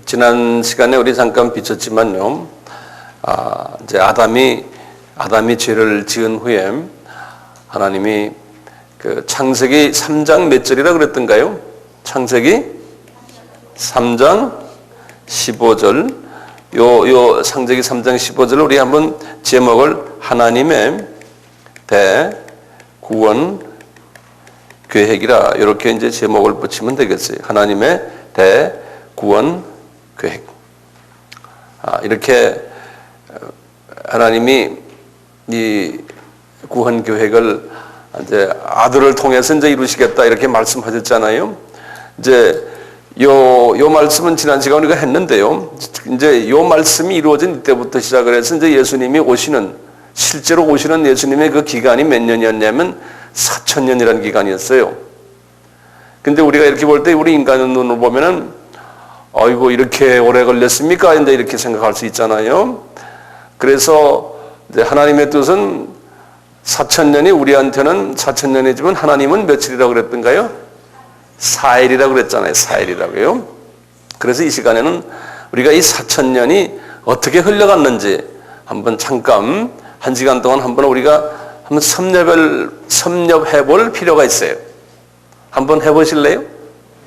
지난 시간에 우리 잠깐 비쳤지만요. 이제 아담이 죄를 지은 후에 하나님이 그 창세기 3장 몇 절이라 그랬던가요? 창세기 3장 15절. 요 창세기 3장 15절을 우리 한번 제목을 하나님의 대구원 계획이라 이렇게 이제 제목을 붙이면 되겠어요. 하나님의 대구원 계획. 이렇게 하나님이 이 구원 계획을 이제 아들을 통해서 이제 이루시겠다 이렇게 말씀하셨잖아요. 이제 요 말씀은 지난 시간에 우리가 했는데요. 이제 요 말씀이 이루어진 이때부터 시작을 해서 이제 예수님이 실제로 오시는 예수님의 그 기간이 몇 년이었냐면 4,000년이라는 기간이었어요. 근데 우리가 이렇게 볼 때 우리 인간의 눈으로 보면은 아이고 이렇게 오래 걸렸습니까? 이제 이렇게 생각할 수 있잖아요. 그래서 이제 하나님의 뜻은 4,000년이 우리한테는 4,000년이지만 하나님은 며칠이라고 그랬던가요? 4일이라고 그랬잖아요. 4일이라고요. 그래서 이 시간에는 우리가 이 4,000년이 어떻게 흘러갔는지 한번 잠깐 1시간 동안 우리가 한번 섭렵해 볼 필요가 있어요. 한번 해보실래요?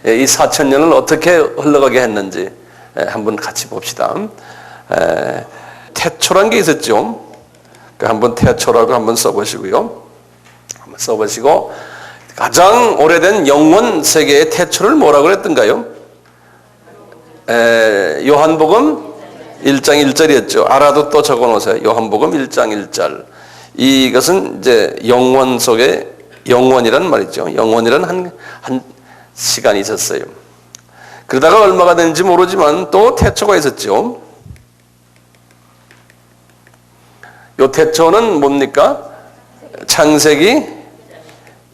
이 4,000년을 어떻게 흘러가게 했는지 한번 같이 봅시다. 태초란 게 있었죠. 한번 태초라고 한번 써보시고요. 한번 써보시고 가장 오래된 영원 세계의 태초를 뭐라고 그랬던가요? 요한복음 1장 1절이었죠. 알아도 또 적어놓으세요. 요한복음 1장 1절. 이것은 이제 영원 속에 영원이란 말이죠. 영원이란 한 시간이 있었어요. 그러다가 얼마가 되는지 모르지만 또 태초가 있었죠. 요 태초는 뭡니까? 창세기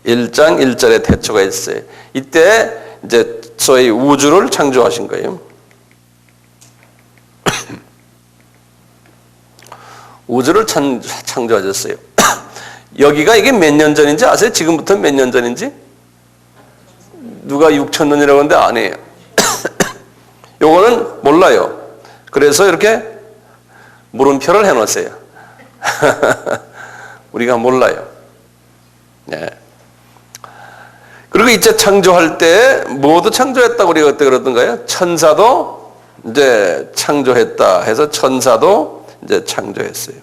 1장 1절에 태초가 있어요. 이때 이제 소위 우주를 창조하신 거예요. 우주를 창조하셨어요. 여기가 이게 몇 년 전인지 아세요? 지금부터 몇 년 전인지? 누가 6,000년이라고 하는데 아니에요. 요거는 몰라요. 그래서 이렇게 물음표를 해놓으세요. 우리가 몰라요. 네. 그리고 이제 창조할 때 모두 창조했다고 우리가 그때 그러던가요? 천사도 이제 창조했다 해서 천사도 이제 창조했어요.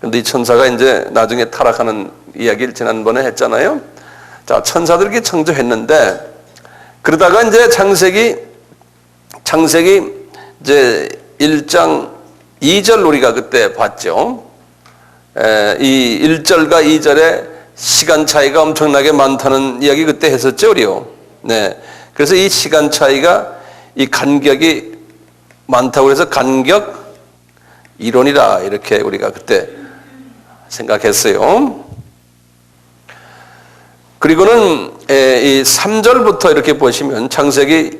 근데 이 천사가 이제 나중에 타락하는 이야기를 지난번에 했잖아요. 자, 천사들 이렇게 창조했는데 그러다가 이제 창세기 이제 1장 2절 우리가 그때 봤죠. 이 1절과 2절에 시간 차이가 엄청나게 많다는 이야기 그때 했었죠, 우리요. 네. 그래서 이 시간 차이가 이 간격이 많다고 해서 간격 이론이라 이렇게 우리가 그때 생각했어요. 그리고는 이 3절부터 이렇게 보시면 창세기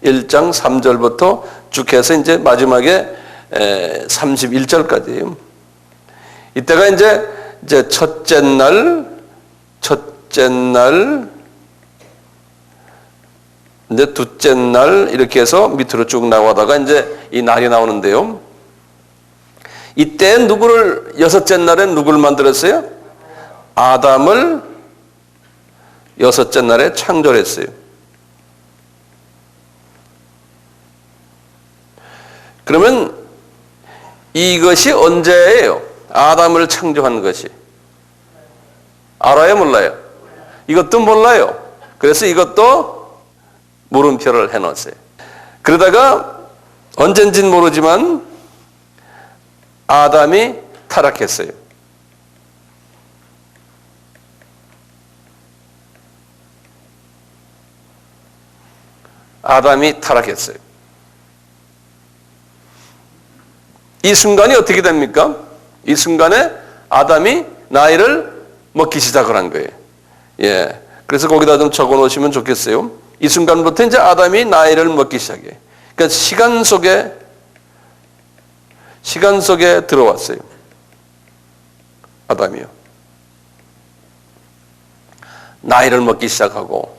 1장 3절부터 쭉 해서 이제 마지막에 31절까지. 이때가 이제 첫째 날, 이제 둘째 날 이렇게 해서 밑으로 쭉 나가다가 이제 이 날이 나오는데요. 이때 여섯째 날에 누구를 만들었어요? 아담을 여섯째 날에 창조했어요. 그러면 이것이 언제예요? 아담을 창조한 것이. 알아요? 몰라요? 이것도 몰라요. 그래서 이것도 물음표를 해놓으세요. 그러다가 언젠진 모르지만 아담이 타락했어요. 아담이 타락했어요. 이 순간이 어떻게 됩니까? 이 순간에 아담이 나이를 먹기 시작을 한 거예요. 예. 그래서 거기다 좀 적어 놓으시면 좋겠어요. 이 순간부터 이제 아담이 나이를 먹기 시작해요. 그러니까 시간 속에 들어왔어요. 아담이요. 나이를 먹기 시작하고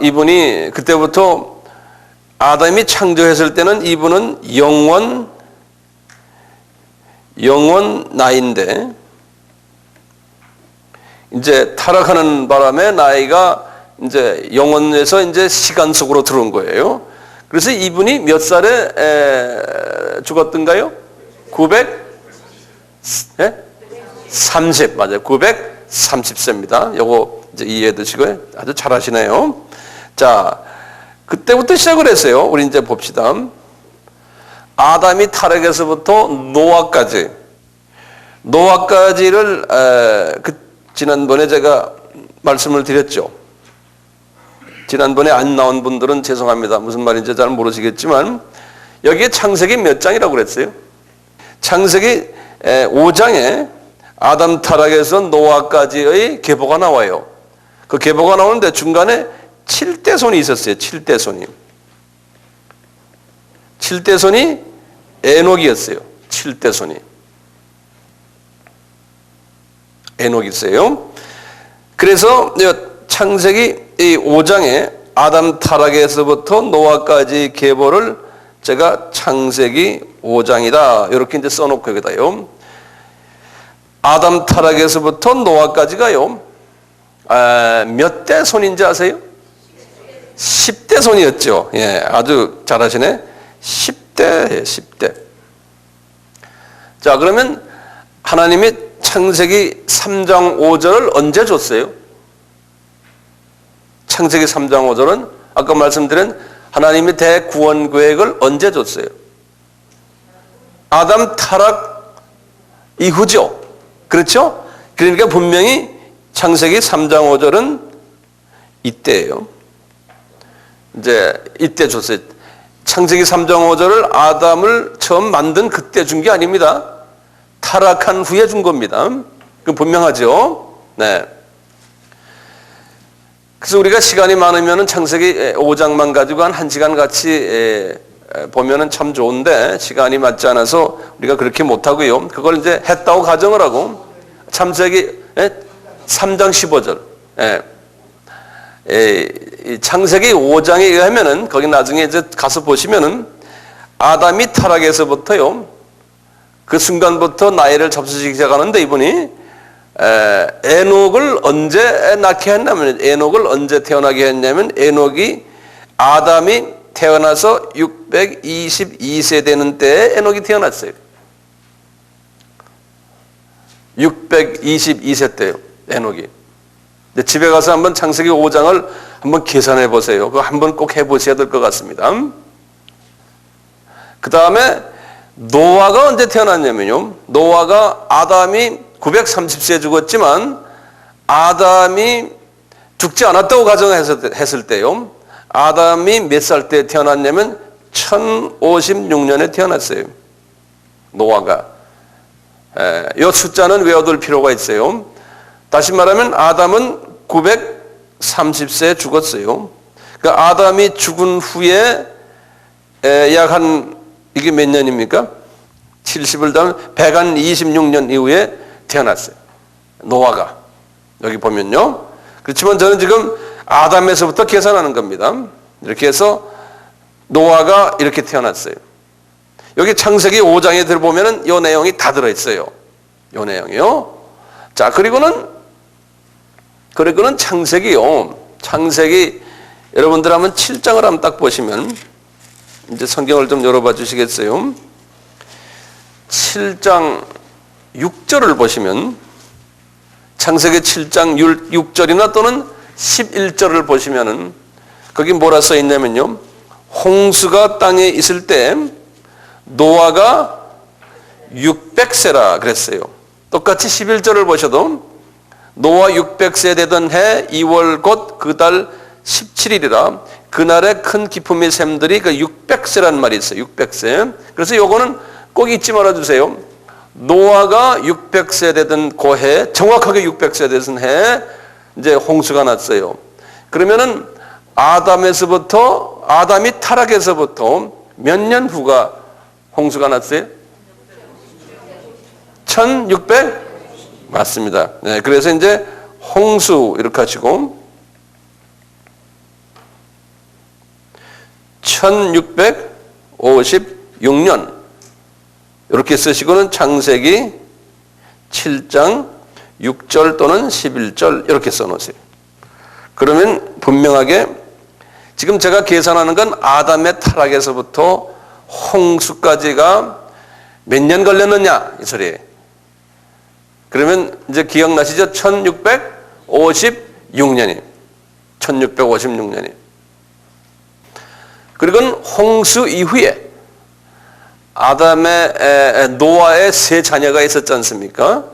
이분이 그때부터 아담이 창조했을 때는 이분은 영원 나이인데 이제 타락하는 바람에 나이가 이제 영원에서 이제 시간 속으로 들어온 거예요. 그래서 이분이 몇 살에 죽었던가요? 930 맞아요. 930세입니다. 요거 이제 이해해 두시고요. 아주 잘하시네요. 자, 그때부터 시작을 했어요. 우리 이제 봅시다. 아담이 타락에서부터 노아까지를 지난번에 제가 말씀을 드렸죠. 지난번에 안 나온 분들은 죄송합니다. 무슨 말인지 잘 모르시겠지만 여기에 창세기 몇 장이라고 그랬어요? 창세기 5장에 아담 타락에서 노아까지의 계보가 나와요. 그 계보가 나오는데 중간에 7대손이 있었어요. 7대손이. 7대손이 에녹이었어요. 7대손이. 에녹이 있어요. 그래서 창세기 5장에 아담 타락에서부터 노아까지 계보를 제가 창세기 5장이다. 이렇게 이제 써놓고 여기다요. 아담 타락에서부터 노아까지가요. 몇 대 손인지 아세요? 10대 손이었죠. 예, 아주 잘하시네. 10대, 10대. 자, 그러면 하나님이 창세기 3장 5절을 언제 줬어요? 창세기 3장 5절은 아까 말씀드린 하나님의 대구원 계획을 언제 줬어요? 아담 타락 이후죠. 그렇죠? 그러니까 분명히 창세기 3장 5절은 이때예요. 이제 이때 줬어요. 창세기 3장 5절을 아담을 처음 만든 그때 준 게 아닙니다. 타락한 후에 준 겁니다. 그 분명하죠? 네. 그래서 우리가 시간이 많으면 창세기 5장만 가지고 한 1시간 같이 보면은 참 좋은데 시간이 맞지 않아서 우리가 그렇게 못하고요. 그걸 이제 했다고 가정을 하고 창세기 3장 15절. 창세기 5장에 의하면은 거기 나중에 이제 가서 보시면은 아담이 타락에서부터요. 그 순간부터 나이를 접수시키기 시작하는데 이분이 에녹을 언제 낳게 했냐면 에녹을 언제 태어나게 했냐면 에녹이 아담이 태어나서 622세 되는 때에 에녹이 태어났어요. 622세 때요. 에녹이. 집에 가서 한번 창세기 5장을 한번 계산해 보세요. 그거 한번 꼭 해보셔야 될 것 같습니다. 그 다음에 노아가 언제 태어났냐면요. 노아가 아담이 930세에 죽었지만 아담이 죽지 않았다고 가정했을 때요. 아담이 몇 살 때 태어났냐면 1056년에 태어났어요. 노아가. 이 숫자는 외워둘 필요가 있어요. 다시 말하면 아담은 930세에 죽었어요. 그러니까 아담이 죽은 후에 약 한 이게 몇 년입니까? 70을 더하면 126년 이후에 태어났어요. 노아가. 여기 보면요. 그렇지만 저는 지금 아담에서부터 계산하는 겁니다. 이렇게 해서 노아가 이렇게 태어났어요. 여기 창세기 5장에 들어보면은 이 내용이 다 들어있어요. 이 내용이요. 자, 그리고는 창세기요. 창세기 여러분들 한번 7장을 한번 딱 보시면 이제 성경을 좀 열어봐 주시겠어요? 7장 6절을 보시면 창세기 7장 6절이나 또는 11절을 보시면은 거기 뭐라 써 있냐면요. 홍수가 땅에 있을 때 노아가 600세라 그랬어요. 똑같이 11절을 보셔도 노아 600세 되던 해 2월 곧 그 달 17일이라 그날에 큰 기품의 샘들이 그 600세라는 말이 있어요. 600세. 그래서 요거는 꼭 잊지 말아 주세요. 노아가 600세 되던 그 해, 정확하게 600세 되던 해 이제 홍수가 났어요. 그러면은 아담이 타락에서부터 몇 년 후가 홍수가 났어요? 1600? 맞습니다. 네, 그래서 이제 홍수 이렇게 하시고 1656년 이렇게 쓰시고는 창세기 7장 6절 또는 11절 이렇게 써놓으세요. 그러면 분명하게 지금 제가 계산하는 건 아담의 타락에서부터 홍수까지가 몇 년 걸렸느냐 이 소리예요. 그러면 이제 기억나시죠? 1656년이에요. 1656년이에요. 그리고 홍수 이후에 아담의 노아의 세 자녀가 있었지 않습니까?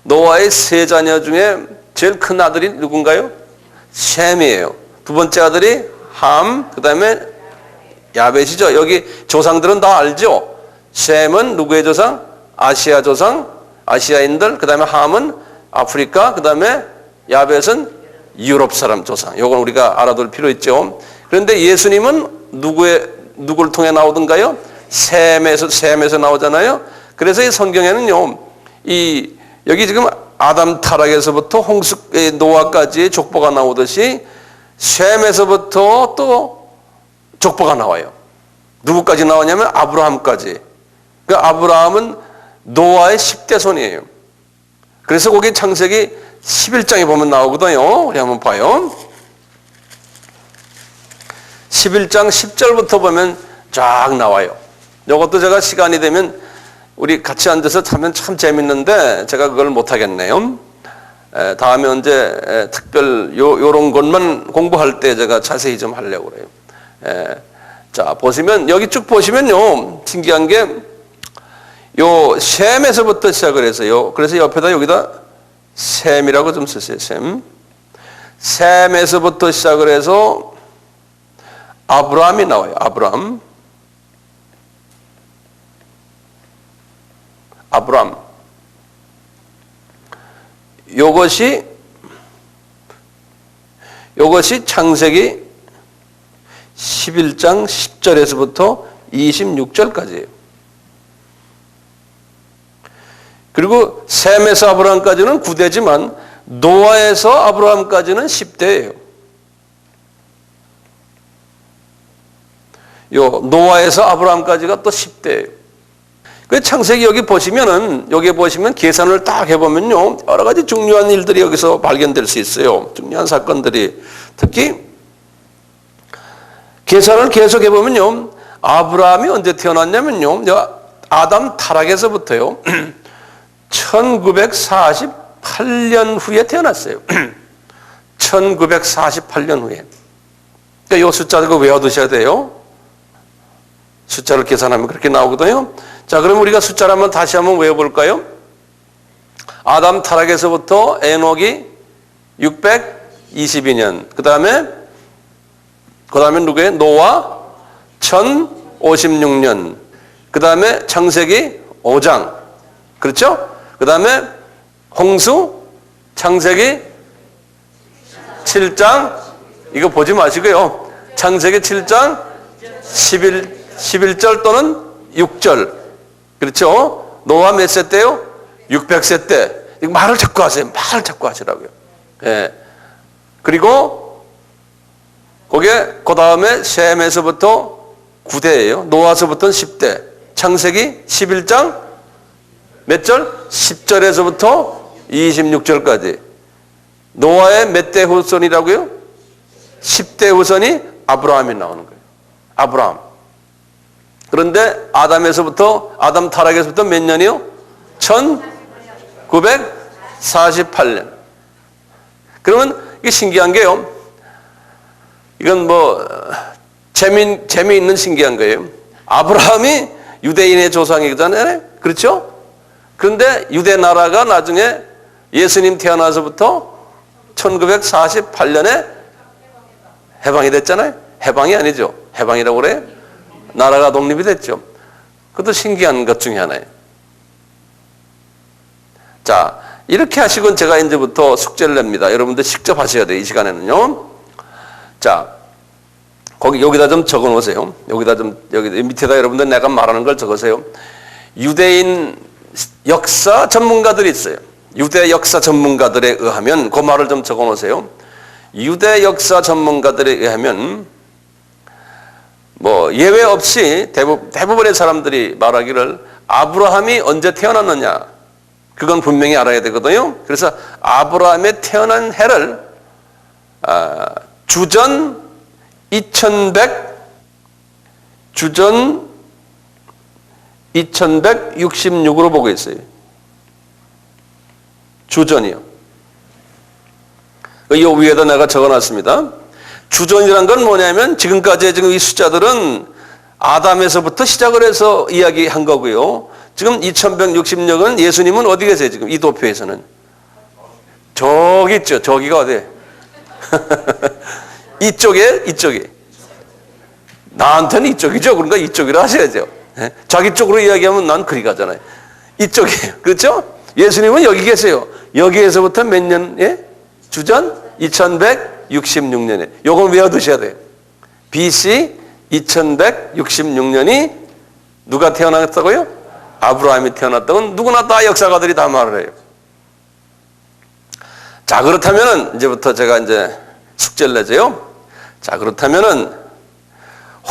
노아의 세 자녀 중에 제일 큰 아들이 누군가요? 셈이에요. 두 번째 아들이 함, 그 다음에 야벳이죠. 여기 조상들은 다 알죠? 셈은 누구의 조상? 아시아 조상, 아시아인들. 그 다음에 함은 아프리카. 그 다음에 야벳은 유럽 사람 조상. 이건 우리가 알아둘 필요 있죠. 그런데 예수님은 누구를 통해 나오던가요? 셈에서 나오잖아요. 그래서 이 성경에는요, 여기 지금 아담 타락에서부터 노아까지의 족보가 나오듯이 셈에서부터 또 족보가 나와요. 누구까지 나오냐면 아브라함까지. 그 아브라함은 노아의 10대 손이에요. 그래서 거기 창세기 11장에 보면 나오거든요. 우리 한번 봐요. 11장 10절부터 보면 쫙 나와요. 이것도 제가 시간이 되면 우리 같이 앉아서 하면 참 재밌는데 제가 그걸 못 하겠네요. 다음에 언제 특별 요런 것만 공부할 때 제가 자세히 좀 하려고 그래요. 자, 보시면 여기 쭉 보시면요. 신기한 게 요 셈에서부터 시작을 해서요. 그래서 옆에다 여기다 셈이라고 좀 쓰세요. 셈에서부터 시작을 해서 아브라함이 나와요. 아브라함. 요것이 창세기 11장 10절에서부터 26절까지예요. 그리고 셈에서 아브라함까지는 9대지만 노아에서 아브라함까지는 10대예요. 요 노아에서 아브라함까지가 또 10대예요. 그 창세기 여기 보시면 계산을 딱 해보면요. 여러 가지 중요한 일들이 여기서 발견될 수 있어요. 중요한 사건들이. 특히 계산을 계속 해보면요. 아브라함이 언제 태어났냐면요. 아담 타락에서부터요. 1948년 후에 태어났어요. 1948년 후에. 그러니까 이 숫자를 외워두셔야 돼요. 숫자를 계산하면 그렇게 나오거든요. 자, 그럼 우리가 숫자를 다시 한번 외워볼까요? 아담 타락에서부터 에녹이 622년. 그 다음에 누구예요? 노아 1056년. 그 다음에 창세기 5장. 그렇죠? 그 다음에 홍수 창세기 7장. 이거 보지 마시고요. 창세기 7장 11절 또는 6절. 그렇죠? 노아 몇 세 때요? 600세 때. 말을 자꾸 하세요. 말을 자꾸 하시라고요. 예. 그리고 거기에 그 다음에 셈에서부터 9대예요. 노아서부터는 10대. 창세기 11장 몇 절? 10절에서부터 26절까지. 노아의 몇 대 후손이라고요? 10대 후손이 아브라함이 나오는 거예요. 아브라함. 그런데 아담 타락에서부터 몇 년이요? 1948년. 그러면 이게 신기한 게요. 이건 재미있는 신기한 거예요. 아브라함이 유대인의 조상이잖아요. 그렇죠? 그런데 유대 나라가 나중에 예수님 태어나서부터 1948년에 해방이 됐잖아요. 해방이 아니죠. 해방이라고 그래요. 나라가 독립이 됐죠. 그것도 신기한 것 중에 하나예요. 자, 이렇게 하시고 제가 이제부터 숙제를 냅니다. 여러분들 직접 하셔야 돼요. 이 시간에는요. 자, 여기다 좀 적어 놓으세요. 여기 밑에다 여러분들 내가 말하는 걸 적으세요. 유대인 역사 전문가들이 있어요. 유대 역사 전문가들에 의하면 그 말을 좀 적어 놓으세요. 유대 역사 전문가들에 의하면 뭐 예외 없이 대부분의 사람들이 말하기를 아브라함이 언제 태어났느냐, 그건 분명히 알아야 되거든요. 그래서 아브라함의 태어난 해를 주전 2166으로 보고 있어요. 주전이요. 이 위에다 내가 적어놨습니다. 주전이란 건 뭐냐면 지금까지의 지금 이 숫자들은 아담에서부터 시작을 해서 이야기한 거고요. 지금 2166은 예수님은 어디 계세요? 지금 이 도표에서는 저기 있죠. 저기가 어디에? 이쪽에. 나한테는 이쪽이죠. 그러니까 이쪽이라 하셔야죠. 자기 쪽으로 이야기하면 난 그리 가잖아요. 이쪽이에요. 그렇죠? 예수님은 여기 계세요. 여기에서부터 몇 년에? 주전 2166년에. 요건 외워두셔야 돼요. BC 2166년이 누가 태어났다고요? 아브라함이 태어났다고 누구나 다 역사가들이 다 말을 해요. 자, 그렇다면은 이제부터 제가 이제 숙제를 내줘요. 자, 그렇다면은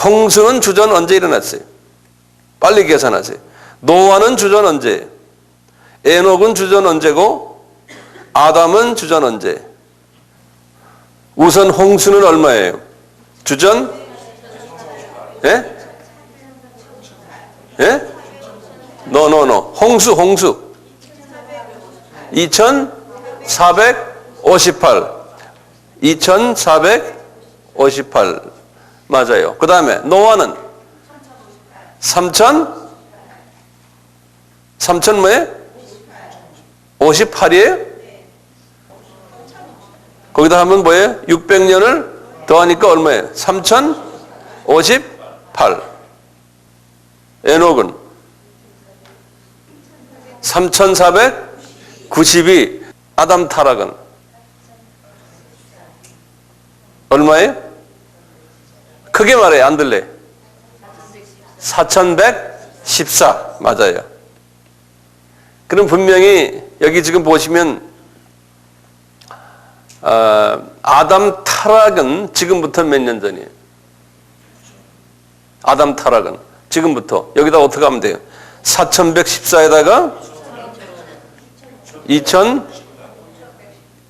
홍수는 주전 언제 일어났어요? 빨리 계산하세요. 노아는 주전 언제? 에녹은 주전 언제고? 아담은 주전 언제? 우선 홍수는 얼마예요? 주전? 예? 예? 노. 홍수. 2458. 2458. 맞아요. 그 다음에 노아는 3000 뭐예요? 58이에요? 거기다 하면 뭐예요? 600년을 더하니까 얼마예요? 3058. 에녹은 3492. 아담 타락은 얼마예요? 크게 말해, 안 들래? 4114. 맞아요. 그럼 분명히 여기 지금 보시면 아담 타락은 지금부터 몇 년 전이에요? 아담 타락은 지금부터. 여기다 어떻게 하면 돼요? 4114에다가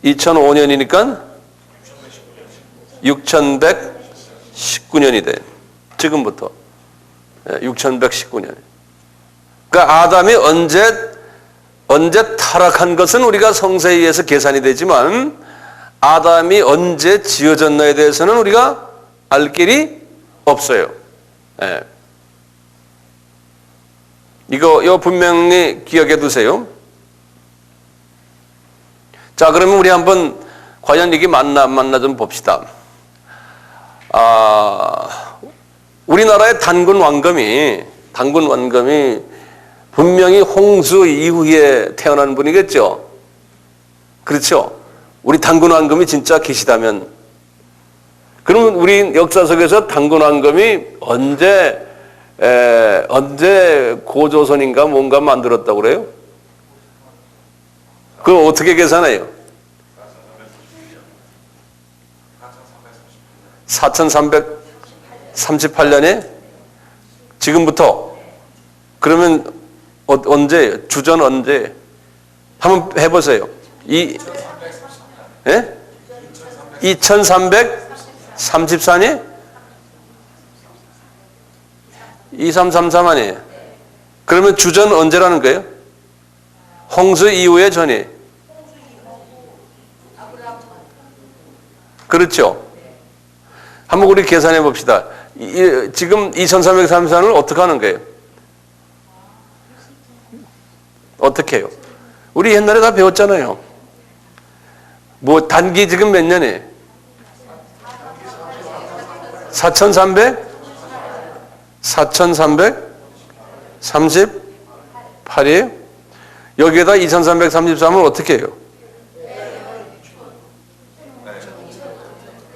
2005년이니까 6119년이 돼. 지금부터. 6119년. 그러니까 아담이 언제 타락한 것은 우리가 성서에 의해서 계산이 되지만 아담이 언제 지어졌나에 대해서는 우리가 알 길이 없어요. 예. 이거 분명히 기억해 두세요. 자, 그러면 우리 한번 과연 이게 맞나 안 맞나 좀 봅시다. 우리나라의 단군 왕검이 분명히 홍수 이후에 태어난 분이겠죠. 그렇죠? 우리 단군 왕검이 진짜 계시다면, 그러면 우리 역사 속에서 단군 왕검이 언제 고조선인가 뭔가 만들었다고 그래요? 그걸 어떻게 계산해요? 4338년에? 지금부터? 그러면 언제? 주전 언제? 한번 해보세요. 2334년? 2333 아니에요? 그러면 주전 언제라는 거예요? 홍수 이후에 전이? 그렇죠? 한번 우리 계산해 봅시다. 지금 2334년을 어떻게 하는 거예요? 어떻게 해요? 우리 옛날에 다 배웠잖아요. 뭐 단기 지금 몇 년에? 4338이에요? 여기에다 2333을 어떻게 해요?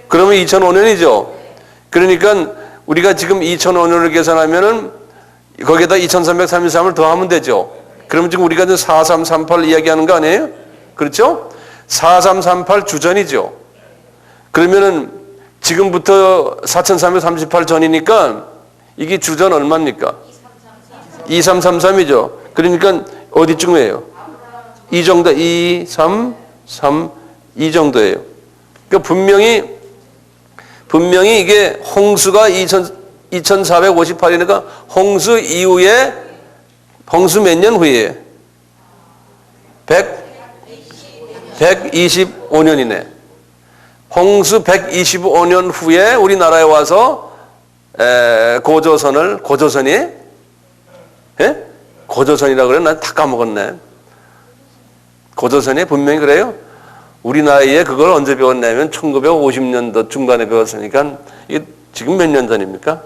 그러면 2005년이죠. 그러니까 우리가 지금 2005년을 계산하면은 거기에다 2333을 더하면 되죠. 그러면 지금 우리가 4338 이야기하는 거 아니에요? 그렇죠? 4338 주전이죠. 그러면은 지금부터 4338 전이니까 이게 주전 얼마입니까? 2333이죠. 그러니까 어디쯤이에요? 이 정도, 2, 3, 3, 이 정도예요. 그러니까 분명히 이게 홍수가 2458이니까 홍수 이후에, 홍수 몇 년 후에? 125년이네. 홍수 125년 후에 우리나라에 와서 고조선이? 예? 고조선이라고 그래? 난 다 까먹었네. 고조선이 분명히 그래요. 우리 나이에 그걸 언제 배웠냐면 1950년도 중반에 배웠으니까 이게 지금 몇 년 전입니까?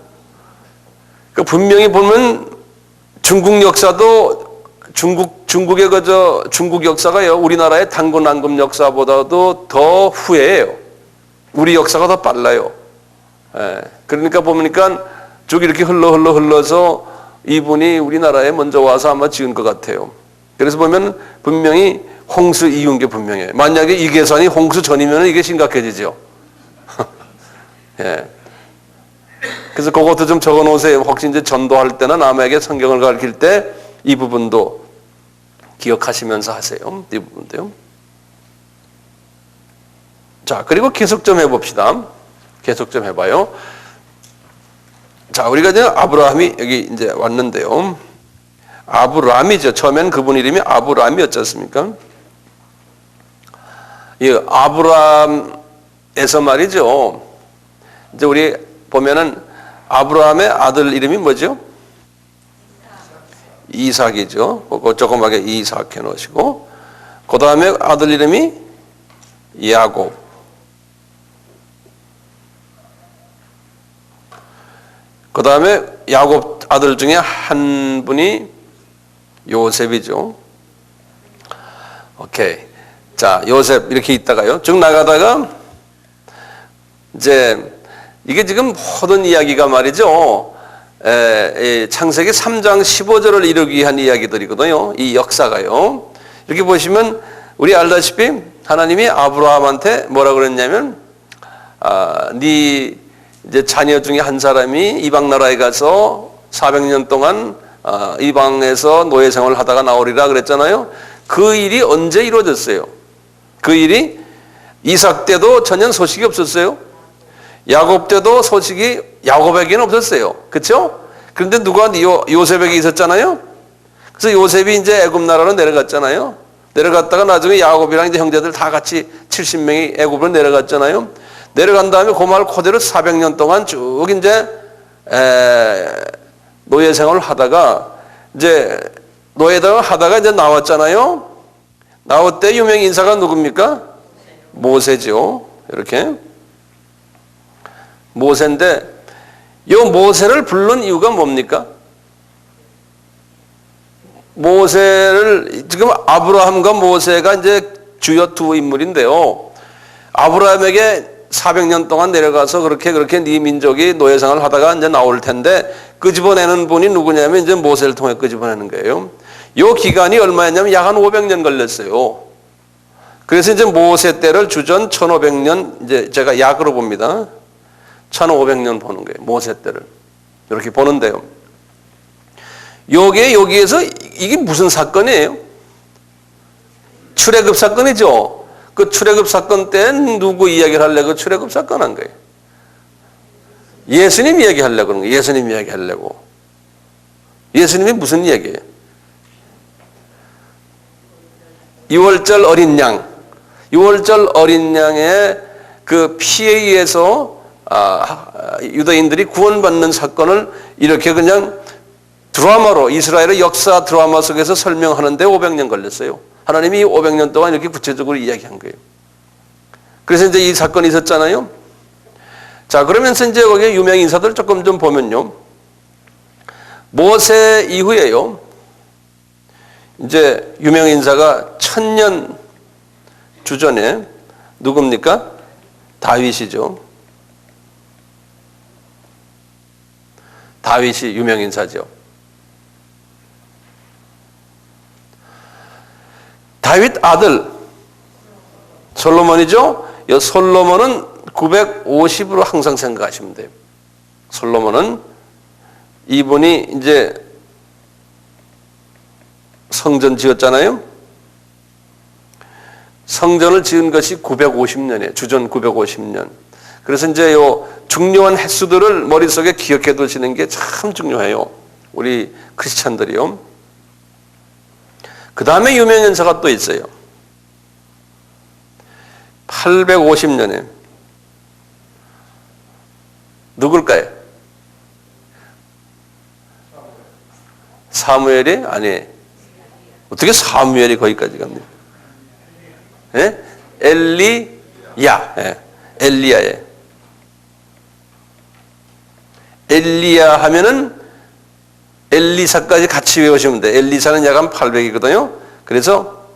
그 분명히 보면 중국 역사도 중국의 중국 역사가요 우리나라의 단군 낭금 역사보다도 더 후예요. 우리 역사가 더 빨라요. 그러니까 보니까 쭉 이렇게 흘러서 이분이 우리나라에 먼저 와서 아마 지은 것 같아요. 그래서 보면 분명히 홍수 이후인 게 분명해요. 만약에 이 계산이 홍수 전이면 이게 심각해지죠. 예. 그래서 그것도 좀 적어 놓으세요. 혹시 이제 전도할 때나 남에게 성경을 가르칠 때 이 부분도 기억하시면서 하세요. 이 부분도요. 자, 그리고 계속 좀 해봅시다. 계속 좀 해봐요. 자, 우리가 이제 아브라함이 여기 이제 왔는데요. 아브라함이죠. 처음엔 그분 이름이 아브라함이었지 않습니까? 이 아브라함에서 말이죠. 이제 우리 보면은 아브라함의 아들 이름이 뭐죠? 이삭이죠. 그거 조그맣게 이삭 해놓으시고, 그 다음에 아들 이름이 야곱. 그 다음에 야곱 아들 중에 한 분이 요셉이죠. 오케이. 자, 요셉 이렇게 있다가요. 쭉 나가다가 이제 이게 지금 모든 이야기가 말이죠. 창세기 3장 15절을 이루기 위한 이야기들이거든요. 이 역사가요. 이렇게 보시면 우리 알다시피 하나님이 아브라함한테 뭐라 그랬냐면 네 이제 자녀 중에 한 사람이 이방 나라에 가서 400년 동안 이방에서 노예 생활을 하다가 나오리라 그랬잖아요. 그 일이 언제 이루어졌어요? 그 일이 이삭 때도 전혀 소식이 없었어요. 야곱 때도 소식이 야곱에게는 없었어요. 그렇죠? 그런데 누가 요셉에게 있었잖아요. 그래서 요셉이 이제 애굽 나라로 내려갔잖아요. 내려갔다가 나중에 야곱이랑 이제 형제들 다 같이 70명이 애굽으로 내려갔잖아요. 내려간 다음에 그 말 그대로 400년 동안 쭉 이제 노예 생활을 하다가 이제 노예생활을 하다가 이제 나왔잖아요. 나올 때 유명 인사가 누굽니까? 모세죠. 이렇게 모세인데 이 모세를 부른 이유가 뭡니까? 모세를 지금 아브라함과 모세가 이제 주요 두 인물인데요. 아브라함에게 400년 동안 내려가서 그렇게 네 민족이 노예생활을 하다가 이제 나올 텐데 끄집어내는 분이 누구냐면 이제 모세를 통해 끄집어내는 거예요. 이 기간이 얼마였냐면 약 한 500년 걸렸어요. 그래서 이제 모세 때를 주전 1500년 이제 제가 약으로 봅니다. 1500년 보는 거예요. 모세 때를. 이렇게 보는데요. 여기에서 이게 무슨 사건이에요? 출애굽 사건이죠. 그 출애굽 사건 때 누구 이야기를 하려고 출애굽 사건 한 거예요? 예수님 이야기 하려고 그런 거예요. 예수님 이야기 하려고. 예수님이 무슨 이야기예요? 6월절 어린 양. 6월절 어린 양의 그 피에 의해서 유대인들이 구원받는 사건을 이렇게 그냥 드라마로 이스라엘의 역사 드라마 속에서 설명하는데 500년 걸렸어요. 하나님이 500년 동안 이렇게 구체적으로 이야기한 거예요. 그래서 이제 이 사건이 있었잖아요. 자, 그러면서 이제 거기에 유명 인사들 조금 좀 보면요. 모세 이후에요. 이제 유명 인사가 1000년 주전에 누굽니까? 다윗이죠. 다윗이 유명 인사죠. 다윗 아들 솔로몬이죠. 이 솔로몬은 950으로 항상 생각하시면 돼요. 솔로몬은 이분이 이제 성전 지었잖아요. 성전을 지은 것이 950년이에요. 주전 950년. 그래서 이제 요 중요한 횟수들을 머릿속에 기억해 두시는 게 참 중요해요. 우리 크리스찬들이요. 그 다음에 유명 연사가 또 있어요. 850년에 누굴까요? 사무엘이? 아니, 어떻게 사무엘이 거기까지 갑니까? 예? 엘리야. 예. 엘리야에. 엘리야 하면은 엘리사까지 같이 외우시면 돼. 엘리사는 약 한 800이거든요. 그래서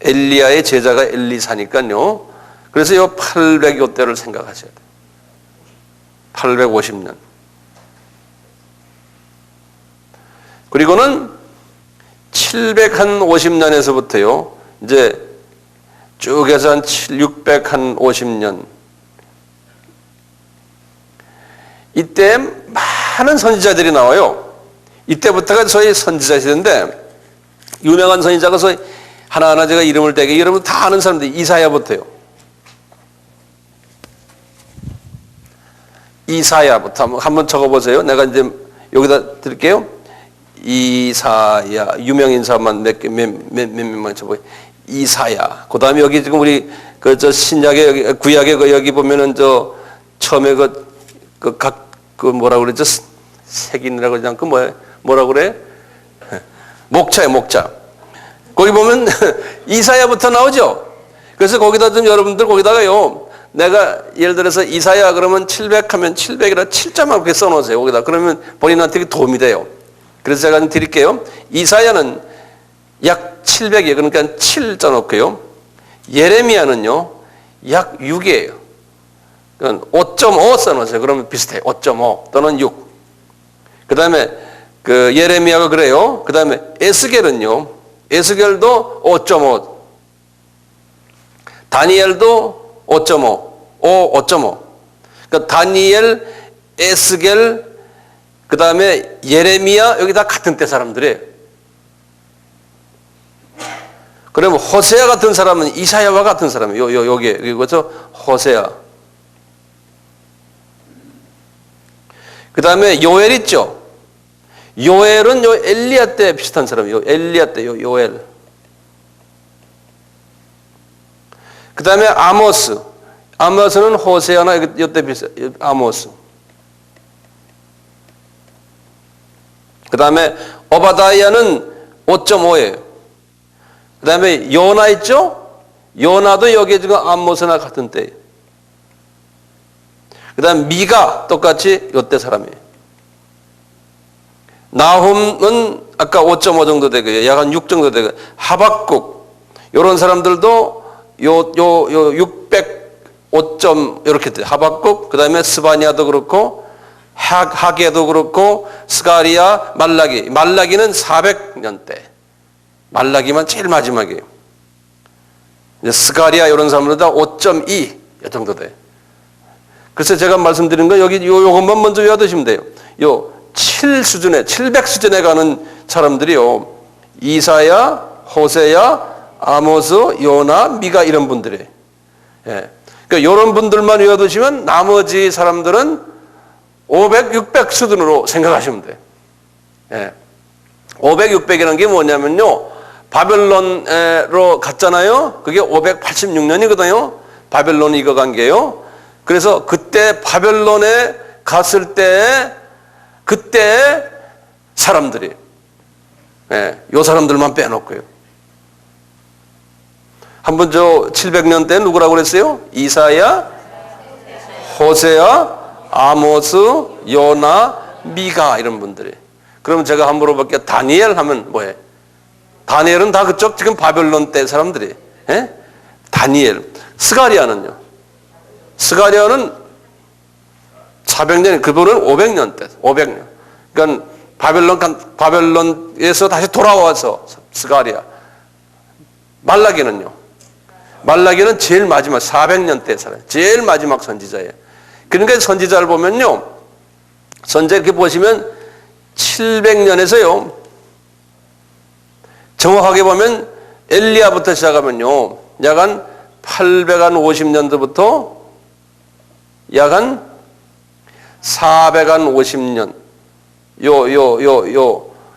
엘리야의 제자가 엘리사니까요. 그래서 이 800여 대를 생각하셔야 돼요. 850년. 그리고는 750년에서부터요. 이제 쭉 해서 한 650년. 이때 많은 선지자들이 나와요. 이때부터가 소위 선지자 시대인데 유명한 선지자가 소위 하나하나 제가 이름을 대게 여러분 다 아는 사람들 이사야부터요. 이사야부터 한번 적어보세요. 내가 이제 여기다 드릴게요. 이사야 유명 인사만 몇 명만 적어요. 이사야. 그 다음에 여기 지금 우리 그 저 신약의 여기 구약의 그 여기 보면은 저 처음에 그 뭐라 그러죠? 색인이라고 그러지 않고 뭐라 그래? 목자예요, 목자. 거기 보면 이사야부터 나오죠. 그래서 거기다 좀 여러분들 거기다가요. 내가 예를 들어서 이사야 그러면 700 하면 700이라 7자만 그렇게 써놓으세요. 거기다. 그러면 본인한테 도움이 돼요. 그래서 제가 좀 드릴게요. 이사야는 약 700이에요. 그러니까 7 써놓고요. 예레미야는요. 약 6이에요. 그러니까 5.5 써놓으세요. 그러면 비슷해요. 5.5 또는 6. 그 다음에 그 예레미야가 그래요. 그 다음에 에스겔은요. 에스겔도 5.5. 다니엘도 5.5. 5.5. 그러니까 다니엘, 에스겔, 그 다음에 예레미야 여기 다 같은 때 사람들이에요. 그러면 호세아 같은 사람은 이사야와 같은 사람이에요. 여기에 그리고서 호세아. 그 다음에 요엘 있죠. 요엘은 요 엘리야 때 비슷한 사람이에요. 엘리야 때 요엘. 그 다음에 아모스. 아모스는 호세아나 이때 비슷해. 아모스. 그 다음에 오바다이아는 5.5예요. 그 다음에 요나 있죠? 요나도 여기에 지금 아모스나 같은 때예요. 그 다음에 미가 똑같이 요때 사람이에요. 나훔은 아까 5.5 정도 되고요. 약 한 6 정도 되고요. 하박국 이런 사람들도 요 605점 이렇게 돼요. 하박국 그다음에 스바냐도 그렇고 하게도 그렇고 스가리야 말라기는 400년대. 말라기만 제일 마지막이에요. 이제 스가리야 이런 사람들 다 5.2 이 정도 돼요. 그래서 제가 말씀드린 거 여기 요것만 먼저 외워두시면 돼요. 요 7 수준에 700 수준에 가는 사람들이요. 이사야, 호세야, 아모스, 요나, 미가 이런 분들이에요. 예. 그러니까 이런 분들만 외워두시면 나머지 사람들은 500, 600 수준으로 생각하시면 돼요. 예. 500, 600이라는 게 뭐냐면요. 바벨론으로 갔잖아요. 그게 586년이거든요. 바벨론이 이거 간 게요. 그래서 그때 바벨론에 갔을 때 그때 사람들이 요 사람들만 빼놓고요. 한번 저 700년 때 누구라고 그랬어요? 이사야, 호세아, 아모스, 요나, 미가 이런 분들이. 그러면 제가 한번 물어볼게요. 다니엘 하면 뭐예요? 다니엘은 다 그쪽 지금 바벨론 때 사람들이. 다니엘. 스가리아는요? 스가리아는 400년, 그분은 500년 때, 500년. 그러니까 바벨론에서 다시 돌아와서 스가리아. 말라기는요? 말라기는 제일 마지막 400년 때 살아요. 제일 마지막 선지자예요. 그러니까 선지자를 보면요. 선지자 이렇게 보시면 700년에서요. 정확하게 보면 엘리야부터 시작하면요. 약 한 850년도부터 약 한 450년,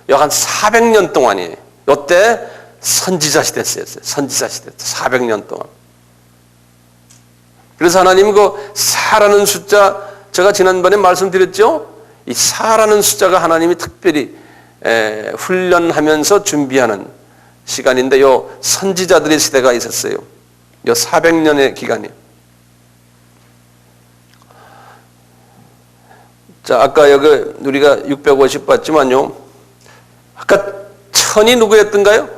약 한 400년 동안이, 요때 선지자 시대였어요. 선지자 시대. 400년 동안. 그래서 하나님 그 4라는 숫자, 제가 지난번에 말씀드렸죠? 이 4라는 숫자가 하나님이 특별히 훈련하면서 준비하는 시간인데, 요 선지자들의 시대가 있었어요. 요 400년의 기간이. 자, 아까 여기 우리가 650 봤지만요. 아까 천이 누구였던가요?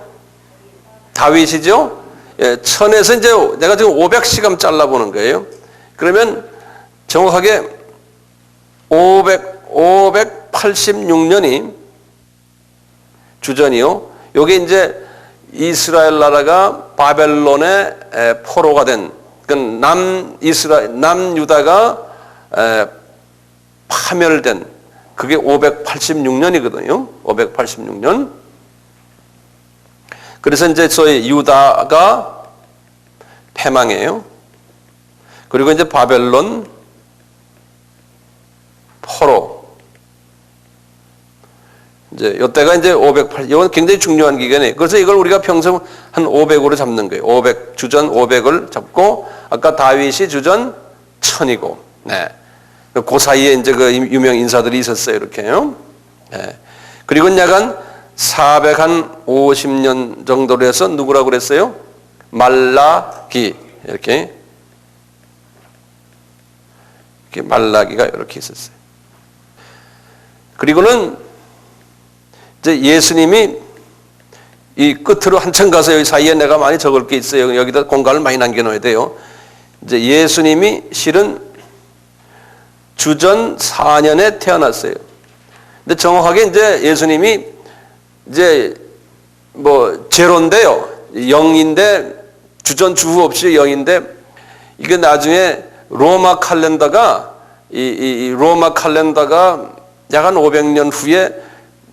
다윗이죠? 예, 천에서 이제 내가 지금 500시간 잘라보는 거예요. 그러면 정확하게 586년이 주전이요. 요게 이제 이스라엘 나라가 바벨론의 포로가 된, 그러니까 남유다가 파멸된, 그게 586년이거든요. 586년. 그래서 이제 소위 유다가 패망해요. 그리고 이제 바벨론 포로. 이제 이때가 이제 508, 이건 굉장히 중요한 기간이에요. 그래서 이걸 우리가 평소 한 500으로 잡는 거예요. 500, 주전 500을 잡고, 아까 다윗이 주전 1000이고, 네. 그 사이에 이제 그 유명 인사들이 있었어요. 이렇게요. 네. 그리고 약간 450년 정도로 해서 누구라고 그랬어요? 말라기. 이렇게 말라기가 이렇게 있었어요. 그리고는 이제 예수님이 이 끝으로 한참 가서 여기 사이에 내가 많이 적을 게 있어요. 여기다 공간을 많이 남겨놓아야 돼요. 이제 예수님이 실은 주전 4년에 태어났어요. 근데 정확하게 이제 예수님이 이제 뭐 제로인데요. 0인데 주전 주후 없이 0인데 이게 나중에 로마 칼렌더가 이 로마 칼렌더가 약 한 500년 후에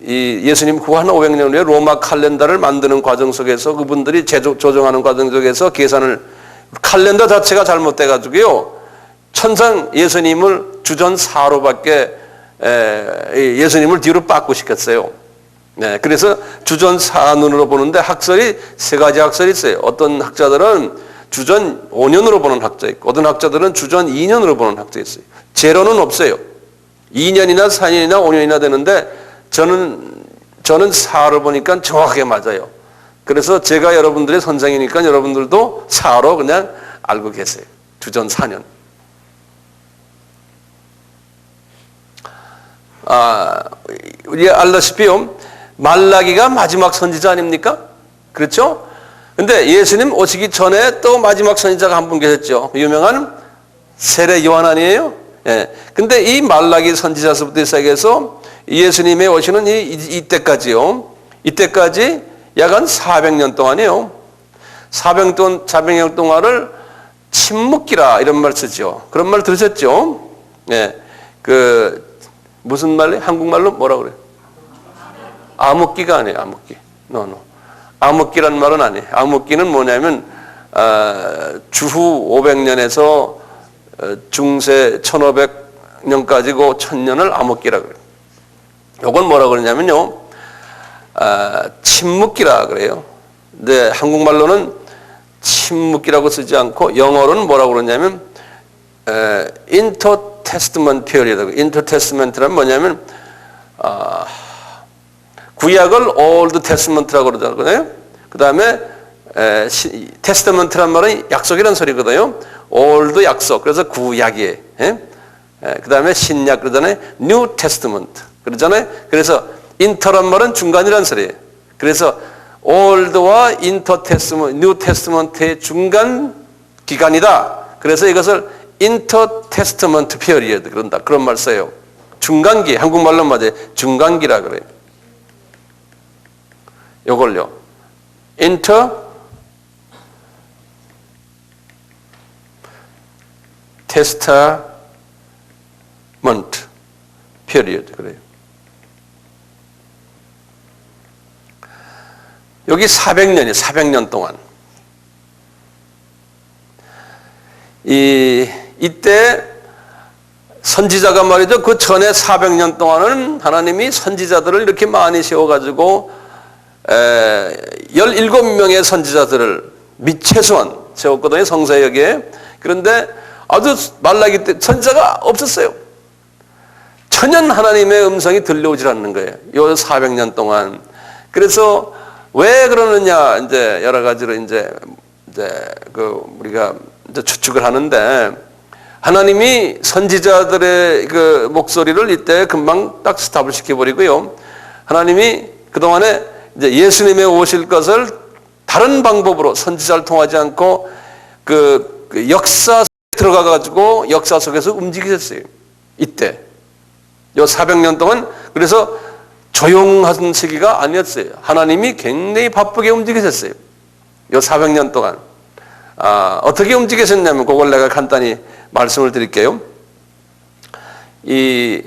이 예수님 후 한 500년 후에 로마 칼렌더를 만드는 과정 속에서 그분들이 조정하는 과정 속에서 계산을 칼렌더 자체가 잘못돼 가지고요. 천상 예수님을 주전 4로밖에 예수님을 뒤로 빠꾸 시켰어요. 네, 그래서 주전 4년으로 보는데 학설이 세 가지 학설이 있어요. 어떤 학자들은 주전 5년으로 보는 학자 있고, 어떤 학자들은 주전 2년으로 보는 학자 있어요. 제로는 없어요. 2년이나 4년이나 5년이나 되는데 저는 4로 보니까 정확하게 맞아요. 그래서 제가 여러분들의 선생이니까 여러분들도 4로 그냥 알고 계세요. 주전 4년. 우리 알다시피요, 말라기가 마지막 선지자 아닙니까? 그렇죠? 근데 예수님 오시기 전에 또 마지막 선지자가 한 분 계셨죠. 유명한 세례 요한 아니에요? 예. 근데 이 말라기 선지자서부터 시작해서 예수님의 오시는 이때까지요. 이때까지 약 한 400년 동안이요. 400년 동안을 침묵기라 이런 말 쓰죠. 그런 말 들으셨죠? 예. 무슨 말로? 한국말로 뭐라 그래요? 암흑기가 아니에요. 암흑기. 암흑기란 말은 아니에요. 암흑기는 뭐냐면 주후 500년에서 중세 1500년까지고 1000년을 암흑기라 그래요. 이건 뭐라 그러냐면요. 침묵기라 그래요. 근데 한국말로는 침묵기라고 쓰지 않고 영어로는 뭐라고 그러냐면 intertestament period. intertestament란 뭐냐면 구약을 old testament라고 그러잖아요. 그 다음에 testament란 말은 약속이라는 소리거든요. old 약속. 그래서 구약이에요. 그 다음에 신약 그러잖아요. new testament 그러잖아요. 그래서 inter란 말은 중간이라는 소리예요. 그래서 old와 intertestament, new testament의 중간 기간이다. 그래서 이것을 intertestament period 그런 말 써요. 중간기, 한국말로 맞아요. 중간기라 그래요. 요걸요. intertestament period 그래요. 여기 400년이에요. 400년 동안. 이때 선지자가 말이죠. 그 전에 400년 동안은 하나님이 선지자들을 이렇게 많이 세워가지고 17명의 선지자들을 최소한 세웠거든요. 성서에 여기에. 그런데 아주 말라기 때 선지자가 없었어요. 천연 하나님의 음성이 들려오질 않는 거예요. 요 400년 동안. 그래서 왜 그러느냐, 이제 여러 가지로 이제 우리가 이제 추측을 하는데, 하나님이 선지자들의 그 목소리를 이때 금방 딱 스탑을 시켜버리고요. 하나님이 그동안에 이제 예수님의 오실 것을 다른 방법으로 선지자를 통하지 않고 그 역사 속에 들어가가지고 역사 속에서 움직이셨어요. 이때. 요 400년 동안. 그래서 조용한 시기가 아니었어요. 하나님이 굉장히 바쁘게 움직이셨어요. 요 400년 동안. 어떻게 움직이셨냐면 그걸 내가 간단히 말씀을 드릴게요. 이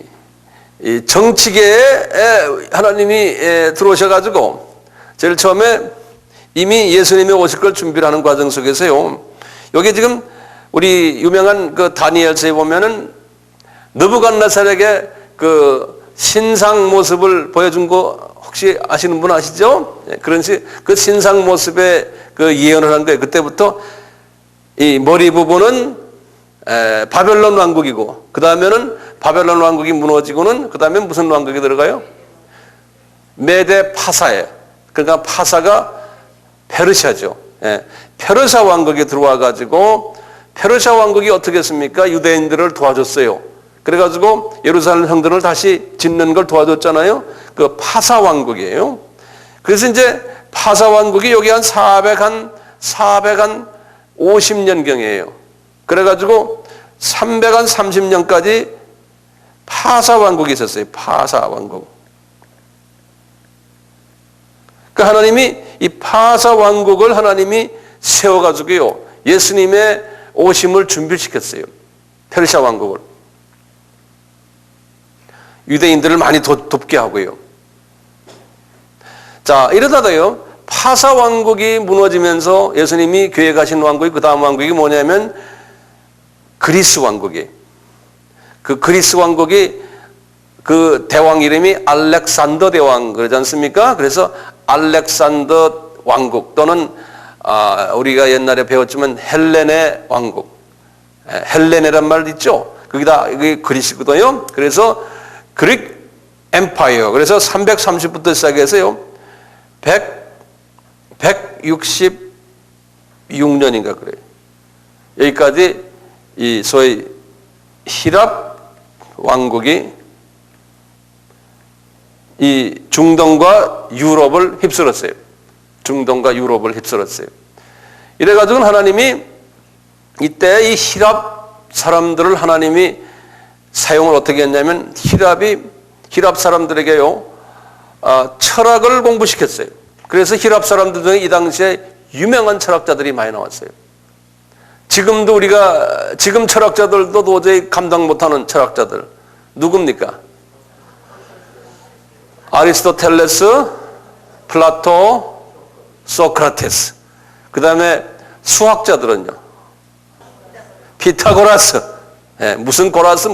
정치계에 하나님이 들어오셔가지고 제일 처음에 이미 예수님이 오실 걸 준비를 하는 과정 속에서요. 여기 지금 우리 유명한 그 다니엘서에 보면은 느부갓네살에게 그 신상 모습을 보여준 거 혹시 아시는 분 아시죠? 그런 그 신상 모습에 그 예언을 한 거예요. 그때부터 이 머리 부분은 바벨론 왕국이고, 그 다음에는 바벨론 왕국이 무너지고는 그 다음에 무슨 왕국이 들어가요? 메데 파사예요. 그러니까 파사가 페르시아죠. 페르시아 왕국이 들어와 가지고 페르시아 왕국이 어떻게 했습니까? 유대인들을 도와줬어요. 그래가지고 예루살렘 성전을 다시 짓는 걸 도와줬잖아요. 그 파사 왕국이에요. 그래서 이제 파사 왕국이 여기 한 450년경이에요. 그래가지고 330년까지 파사 왕국이 있었어요. 파사 왕국. 그 하나님이 이 파사 왕국을 하나님이 세워가지고요. 예수님의 오심을 준비시켰어요. 페르시아 왕국을. 유대인들을 많이 돕게 하고요. 자, 이러다가요, 파사 왕국이 무너지면서 예수님이 계획하신 왕국이, 그 다음 왕국이 뭐냐면 그리스 왕국이. 그 그리스 왕국이 그 대왕 이름이 알렉산더 대왕 그러지 않습니까? 그래서 알렉산더 왕국 또는 우리가 옛날에 배웠지만 헬레네 왕국. 헬레네란 말 있죠? 거기다 이게 그리스거든요. 그래서 그릭 엠파이어. 그래서 330부터 시작해서요. 166년인가 그래요. 여기까지 이 소위 히랍 왕국이 이 중동과 유럽을 휩쓸었어요. 중동과 유럽을 휩쓸었어요. 이래가지고 하나님이 이때 이 히랍 사람들을 하나님이 사용을 어떻게 했냐면 히랍 사람들에게요 철학을 공부시켰어요. 그래서 히랍 사람들 중에 이 당시에 유명한 철학자들이 많이 나왔어요. 지금도 지금 철학자들도 도저히 감당 못하는 철학자들 누굽니까? 아리스토텔레스, 플라토, 소크라테스. 그 다음에 수학자들은요. 피타고라스. 무슨 고라스,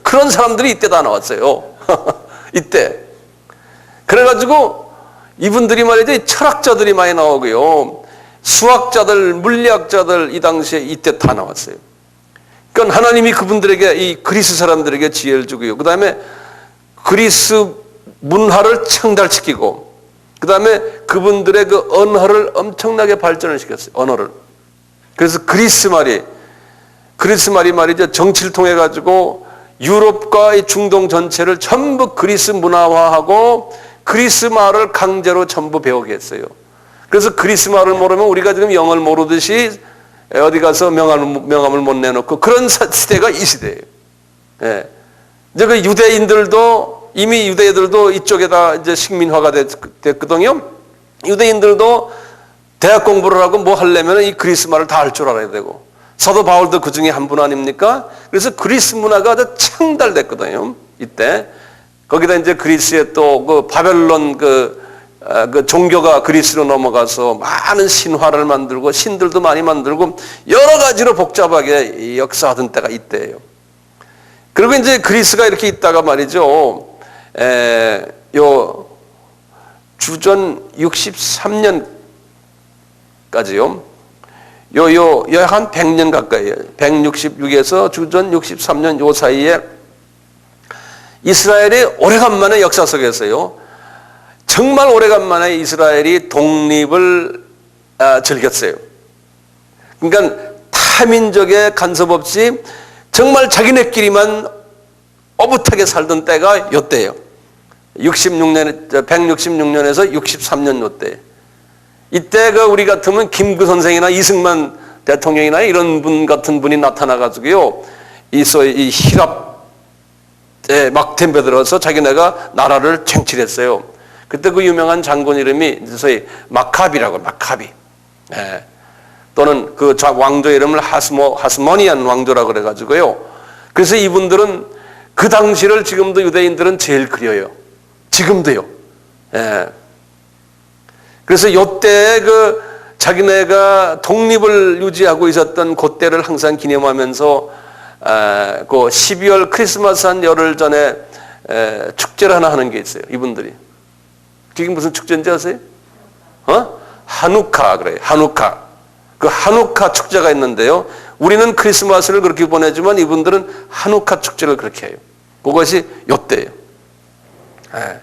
그런 사람들이 이때 다 나왔어요. 이때. 그래가지고 이분들이 말이죠. 철학자들이 많이 나오고요. 수학자들, 물리학자들 이 당시에 이때 다 나왔어요. 그러니까 하나님이 그분들에게 이 그리스 사람들에게 지혜를 주고요. 그 다음에 그리스 문화를 청달시키고 그 다음에 그분들의 그 언어를 엄청나게 발전을 시켰어요. 언어를. 그래서 그리스 말이 말이죠. 정치를 통해 가지고 유럽과 이 중동 전체를 전부 그리스 문화화하고 그리스 말을 강제로 전부 배우게 했어요. 그래서 그리스 말을 모르면 우리가 지금 영어를 모르듯이 어디 가서 명함을 못 내놓고 그런 시대가 이 시대예요. 예. 이제 그 유대인들도 이미 유대인들도 이쪽에다 이제 식민화가 됐거든요. 유대인들도 대학 공부를 하고 뭐 하려면 이 그리스 말을 다 할 줄 알아야 되고 사도 바울도 그 중에 한 분 아닙니까? 그래서 그리스 문화가 아주 창달됐거든요. 이때 거기다 이제 그리스의 또 그 바벨론 그 그 종교가 그리스로 넘어가서 많은 신화를 만들고 신들도 많이 만들고 여러 가지로 복잡하게 역사하던 때가 이때예요. 그리고 이제 그리스가 이렇게 있다가 말이죠. 요 주전 63년까지요. 한 100년 가까이에요. 166에서 주전 63년 요 사이에 이스라엘이 오래간만에 역사 속에서요. 정말 오래간만에 이스라엘이 독립을 즐겼어요. 그러니까 타민족의 간섭 없이 정말 자기네끼리만 오붓하게 살던 때가 요때예요. 166년에서 63년 요때. 이때 우리 같으면 김구 선생이나 이승만 대통령이나 이런 분 같은 분이 나타나가지고요. 이 히랍에 막 덤벼들어서 자기네가 나라를 챙칠했어요. 그때 그 유명한 장군 이름이 소위 마카비라고, 마카비. 예. 또는 그 왕조 이름을 하스모니안 왕조라고 그래가지고요. 그래서 이분들은 그 당시를 지금도 유대인들은 제일 그려요. 지금도요. 예. 그래서 요때 자기네가 독립을 유지하고 있었던 그때를 항상 기념하면서 그 12월 크리스마스 한 열흘 전에 축제를 하나 하는 게 있어요. 이분들이. 그게 무슨 축제인지 아세요? 하누카 그래요. 하누카. 그 하누카 축제가 있는데요. 우리는 크리스마스를 그렇게 보내지만 이분들은 하누카 축제를 그렇게 해요. 그것이 요때예요. 예.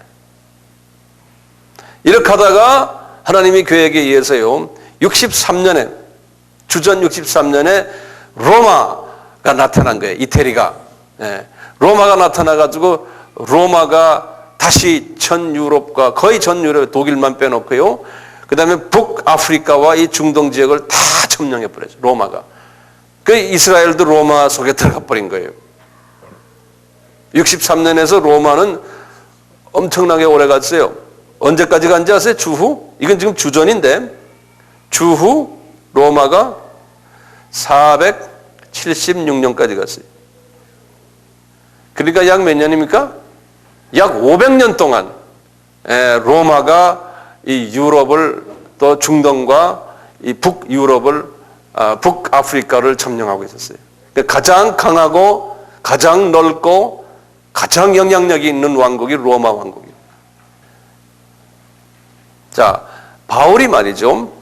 이렇게 하다가 하나님이 계획에 의해서요. 63년에 주전 63년에 로마가 나타난 거예요. 이태리가. 예. 로마가 나타나가지고 로마가 다시 전 유럽과 거의 전 유럽 독일만 빼놓고요. 그 다음에 북아프리카와 이 중동 지역을 다 점령해 버렸죠. 로마가. 그 이스라엘도 로마 속에 들어가 버린 거예요. 63년에서 로마는 엄청나게 오래 갔어요. 언제까지 간지 아세요? 주후? 이건 지금 주전인데 주후 로마가 476년까지 갔어요. 그러니까 약 몇 년입니까? 약 500년 동안 로마가 이 유럽을 또 중동과 이 북유럽을 북아프리카를 점령하고 있었어요. 그러니까 가장 강하고 가장 넓고 가장 영향력이 있는 왕국이 로마 왕국이에요. 자, 바울이 말이죠.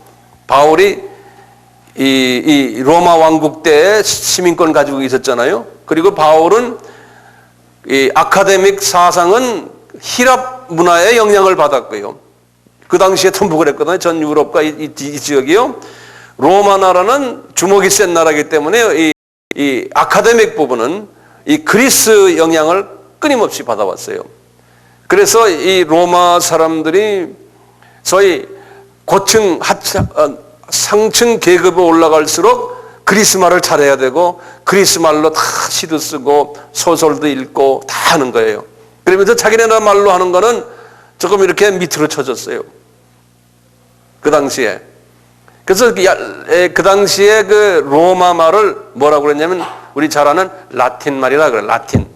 바울이 이 로마 왕국 때 시민권 가지고 있었잖아요. 그리고 바울은 이 아카데믹 사상은 히랍 문화의 영향을 받았고요. 그 당시에 통북을 했거든요. 전 유럽과 이 지역이요. 로마 나라는 주목이 센 나라이기 때문에 이 아카데믹 부분은 이 그리스 영향을 끊임없이 받아왔어요. 그래서 이 로마 사람들이 소위 고층, 상층 계급에 올라갈수록 그리스 말을 잘해야 되고 그리스 말로 다 시도 쓰고 소설도 읽고 다 하는 거예요. 그러면서 자기네나 말로 하는 거는 조금 이렇게 밑으로 쳐졌어요. 그 당시에. 그래서 그 당시에 그 로마 말을 뭐라고 그랬냐면 우리 잘 아는 라틴 말이라 그래요. 라틴.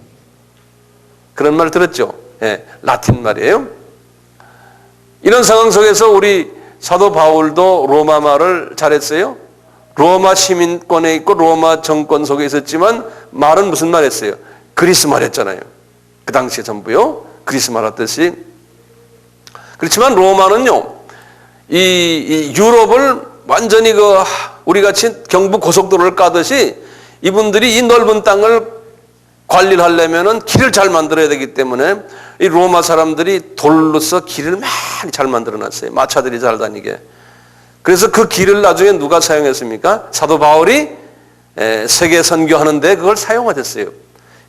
그런 말 들었죠? 예, 라틴 말이에요. 이런 상황 속에서 우리 사도 바울도 로마 말을 잘했어요. 로마 시민권에 있고 로마 정권 속에 있었지만 말은 무슨 말 했어요? 그리스 말 했잖아요. 그 당시에 전부요. 그리스 말 하듯이. 그렇지만 로마는요. 이 유럽을 완전히 우리 같이 경부 고속도로를 까듯이 이분들이 이 넓은 땅을 관리를 하려면은 길을 잘 만들어야 되기 때문에 이 로마 사람들이 돌로서 길을 많이 잘 만들어 놨어요. 마차들이 잘 다니게. 그래서 그 길을 나중에 누가 사용했습니까? 사도 바울이 세계 선교하는데 그걸 사용하셨어요.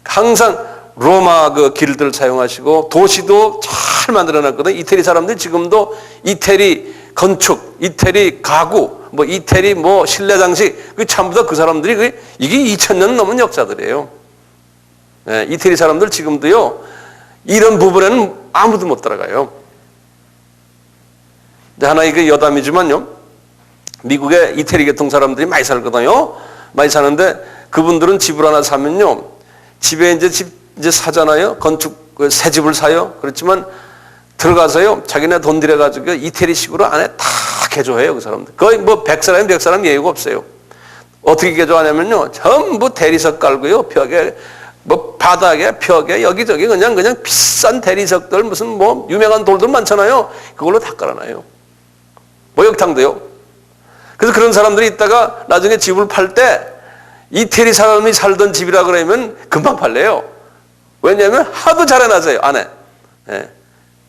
항상 로마 그 길들 사용하시고 도시도 잘 만들어 놨거든요. 이태리 사람들이 지금도 이태리 건축, 이태리 가구, 이태리 실내 장식, 전부 다 그 사람들이 이게 2000년 넘은 역사들이에요. 이태리 사람들 지금도요, 이런 부분에는 아무도 못 따라가요. 하나 이게 여담이지만요, 미국에 이태리 계통 사람들이 많이 살거든요. 많이 사는데 그분들은 집을 하나 사면요, 집에 이제 사잖아요. 건축 새 집을 사요. 그렇지만 들어가서요, 자기네 돈 들여가지고 이태리식으로 안에 다 개조해요, 그 사람들. 거의 뭐 100사람이 100사람 예의가 없어요. 어떻게 개조하냐면요, 전부 대리석 깔고요, 벽에, 뭐 바닥에, 벽에, 여기저기 그냥 비싼 대리석들, 무슨 뭐 유명한 돌들 많잖아요. 그걸로 다 깔아놔요. 목욕탕도요. 그래서 그런 사람들이 있다가 나중에 집을 팔 때 이태리 사람이 살던 집이라 그러면 금방 팔래요. 왜냐하면 하도 잘 해놨어요, 안에. 예.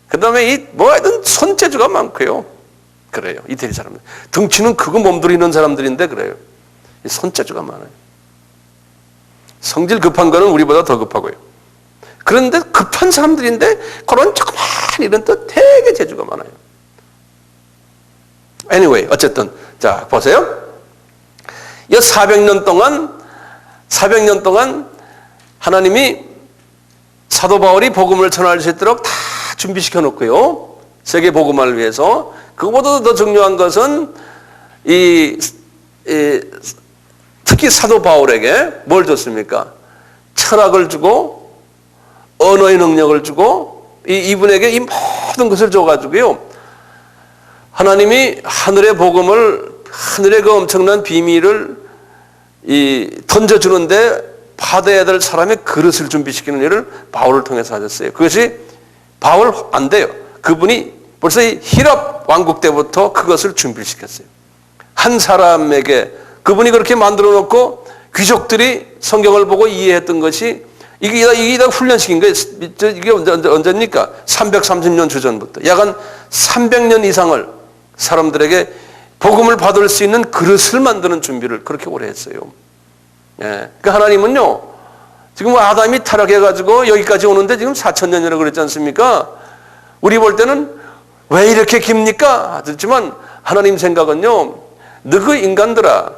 그 다음에 뭐 하여튼 손재주가 많고요. 그래요, 이태리 사람들. 덩치는 크고 몸들이 있는 사람들인데 그래요. 손재주가 많아요. 성질 급한 거는 우리보다 더 급하고요. 그런데 급한 사람들인데 그런 조그만 일은 또 되게 재주가 많아요. Anyway, 어쨌든 자 보세요. 이 400년 동안 하나님이 사도 바울이 복음을 전할 수 있도록 다 준비시켜 놓고요. 세계 복음화를 위해서. 그것보다 더 중요한 것은 특히 사도 바울에게 뭘 줬습니까? 철학을 주고 언어의 능력을 주고 이분에게 이 모든 것을 줘가지고요. 하나님이 하늘의 복음을, 하늘의 그 엄청난 비밀을 던져주는데 받아야 될 사람의 그릇을 준비시키는 일을 바울을 통해서 하셨어요. 그것이 바울 안 돼요. 그분이 벌써 이 히랍 왕국 때부터 그것을 준비시켰어요. 한 사람에게 그분이 그렇게 만들어 놓고 귀족들이 성경을 보고 이해했던 것이 이게 다 훈련시킨 거예요. 이게 언제입니까? 330년 주전부터. 약 한 300년 이상을 사람들에게 복음을 받을 수 있는 그릇을 만드는 준비를 그렇게 오래 했어요. 예. 그러니까 하나님은요, 지금 아담이 타락해가지고 여기까지 오는데 지금 4000년이라고 그랬지 않습니까? 우리 볼 때는 왜 이렇게 깁니까? 하지만 하나님 생각은요, 너그 인간들아,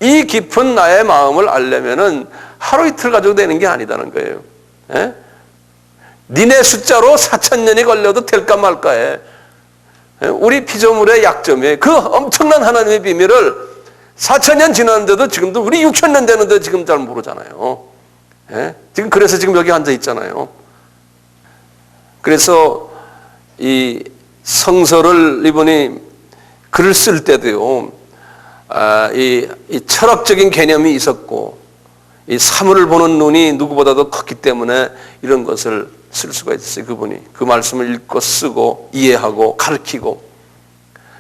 이 깊은 나의 마음을 알려면은 하루 이틀 가지고 되는 게 아니다는 거예요. 예? 니네 숫자로 4000년이 걸려도 될까 말까해. 우리 피조물의 약점에 그 엄청난 하나님의 비밀을 4000년 지났는데도 지금도 우리 6000년 되는데 지금 잘 모르잖아요. 예? 지금 그래서 지금 여기 앉아 있잖아요. 그래서 이 성서를 이분이 글을 쓸 때도요, 이 철학적인 개념이 있었고, 이 사물을 보는 눈이 누구보다도 컸기 때문에 이런 것을 쓸 수가 있었어요. 그분이 그 말씀을 읽고 쓰고 이해하고 가르치고.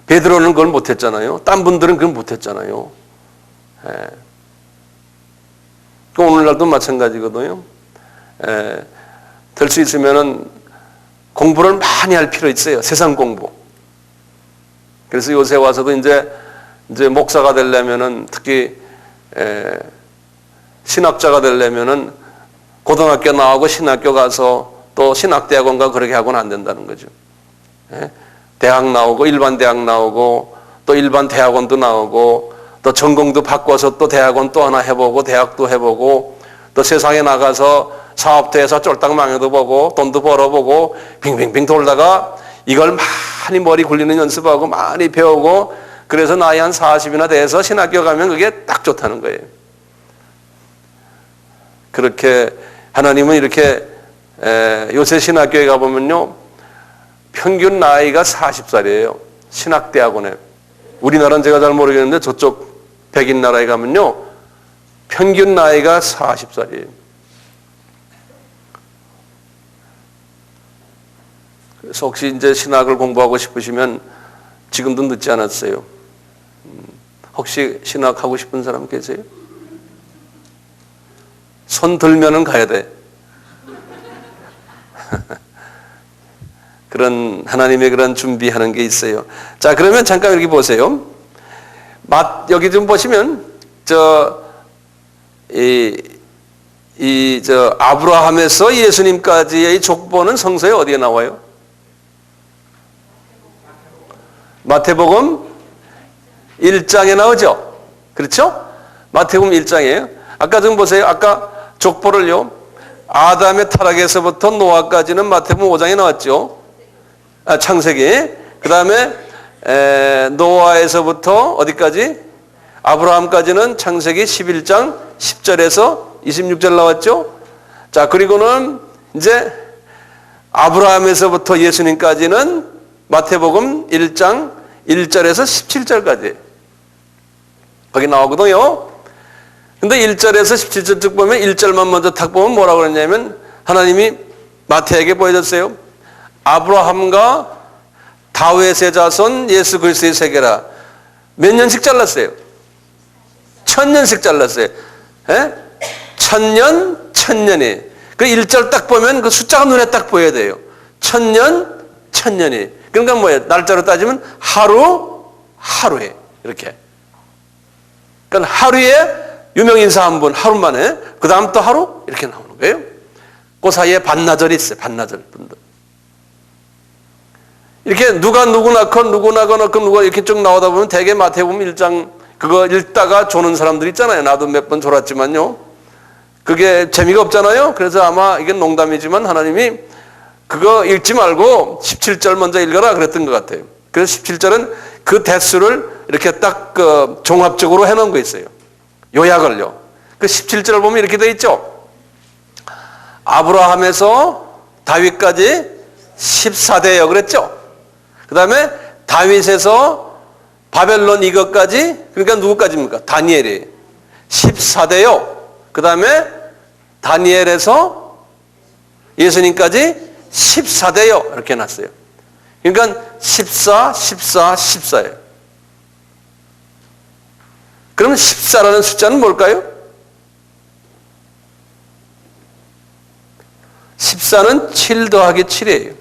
베드로는 그걸 못했잖아요. 딴 분들은 그걸 못했잖아요. 오늘날도 마찬가지거든요. 될 수 있으면은 공부를 많이 할 필요 있어요. 세상 공부. 그래서 요새 와서도 이제 목사가 되려면은, 특히 신학자가 되려면은 고등학교 나오고 신학교 가서 또 신학대학원 가 그렇게 하고는 안 된다는 거죠. 대학 나오고 일반 대학 나오고 또 일반 대학원도 나오고 또 전공도 바꿔서 또 대학원 또 하나 해보고 대학도 해보고 또 세상에 나가서 사업도 해서 쫄딱 망해도 보고 돈도 벌어보고 빙빙빙 돌다가 이걸 많이 머리 굴리는 연습하고 많이 배우고, 그래서 나이 한 40이나 돼서 신학교 가면 그게 딱 좋다는 거예요. 그렇게 하나님은 이렇게 요새 신학교에 가보면요, 평균 나이가 40살이에요. 신학대학원에. 우리나라는 제가 잘 모르겠는데 저쪽 백인 나라에 가면요, 평균 나이가 40살이에요. 그래서 혹시 이제 신학을 공부하고 싶으시면 지금도 늦지 않았어요. 혹시 신학 하고 싶은 사람 계세요? 손 들면은 가야 돼. 그런 하나님의 그런 준비하는 게 있어요. 자, 그러면 잠깐 여기 보세요. 여기 좀 보시면 아브라함에서 예수님까지의 족보는 성서에 어디에 나와요? 마태복음 1장에 나오죠. 그렇죠? 마태복음 1장이에요. 아까 좀 보세요. 아까 족보를요, 아담의 타락에서부터 노아까지는 마태복음 5장에 나왔죠. 창세기. 그 다음에 노아에서부터 어디까지? 아브라함까지는 창세기 11장 10절에서 26절 나왔죠. 자, 그리고는 이제 아브라함에서부터 예수님까지는 마태복음 1장 1절에서 17절까지 거기 나오거든요. 근데 1절에서 17절 쭉 보면 1절만 먼저 탁 보면 뭐라고 그러냐면 하나님이 마태에게 보여줬어요. 아브라함과 다윗의 자손 예수 그리스도의 세계라. 몇 년씩 잘랐어요? 1000년씩 잘랐어요. 예? 1000년, 1000년이. 그 1절 딱 보면 그 숫자가 눈에 딱 보여야 돼요. 1000년, 1000년이. 그러니까 뭐예요? 날짜로 따지면 하루에. 이렇게. 그러니까 하루에 유명인사 한 분, 하루 만에. 그 다음 또 하루? 이렇게 나오는 거예요. 그 사이에 반나절이 있어요. 반나절 분들. 이렇게 누가 누구 낳고 누가 이렇게 쭉 나오다 보면 대개 마태복음 1장 그거 읽다가 조는 사람들 있잖아요. 나도 몇 번 졸았지만요. 그게 재미가 없잖아요. 그래서 아마 이게 농담이지만 하나님이 그거 읽지 말고 17절 먼저 읽어라 그랬던 것 같아요. 그래서 17절은 그 대수를 이렇게 딱 그 종합적으로 해놓은 거 있어요. 요약을요. 그 17절을 보면 이렇게 돼 있죠. 아브라함에서 다윗까지 14대요 그랬죠. 그 다음에 다윗에서 바벨론 이것까지, 그러니까 누구까지입니까? 다니엘이 14대요. 그 다음에 다니엘에서 예수님까지 14대요. 이렇게 해놨어요. 그러니까 14, 14, 14예요. 그러면 14라는 숫자는 뭘까요? 14는 7 더하기 7이에요.